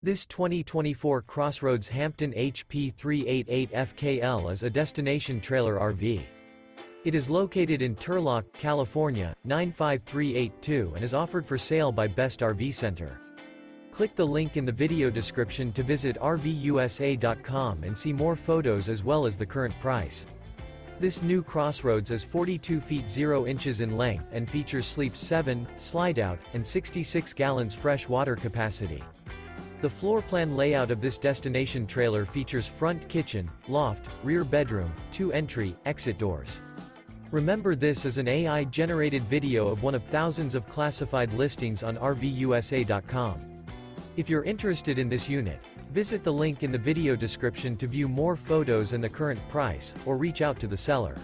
This 2024 CrossRoads Hampton HP388FKL is a destination trailer RV. It is located in Turlock, California, 95382 and is offered for sale by Best RV Center. Click the link in the video description to visit RVUSA.com and see more photos as well as the current price. This new CrossRoads is 42 feet 0 inches in length and features sleeps 7, Slideout, and 66 gallons fresh water capacity. The floor plan layout of this destination trailer features front kitchen, loft, rear bedroom, 2 entry, exit doors. Remember, this is an AI-generated video of one of thousands of classified listings on RVUSA.com. If you're interested in this unit, visit the link in the video description to view more photos and the current price, or reach out to the seller.